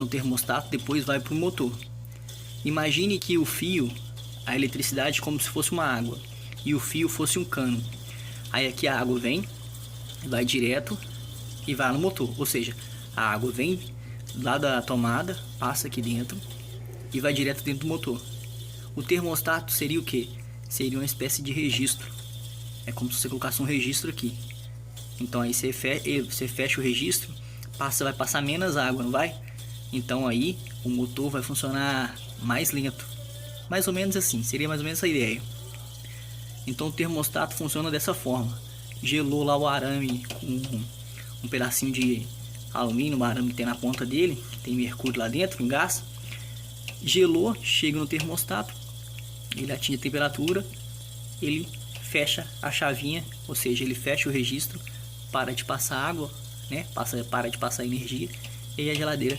no termostato, depois vai para o motor. Imagine que o fio, a eletricidade como se fosse uma água e o fio fosse um cano. Aí aqui a água vem, vai direto e vai no motor, ou seja, a água vem lá da tomada, passa aqui dentro e vai direto dentro do motor. O termostato seria o que? Seria uma espécie de registro. É como se você colocasse um registro aqui. Então aí você fecha o registro, vai passar menos água, não vai? Então aí o motor vai funcionar mais lento. Mais ou menos assim, seria mais ou menos essa ideia. Então o termostato funciona dessa forma. Gelou lá o arame com um pedacinho de alumínio, um arame que tem na ponta dele, que tem mercúrio lá dentro, um gás. Gelou, chega no termostato, ele atinge a temperatura, ele fecha a chavinha, ou seja, ele fecha o registro, para de passar água, né? Para de passar energia, e a geladeira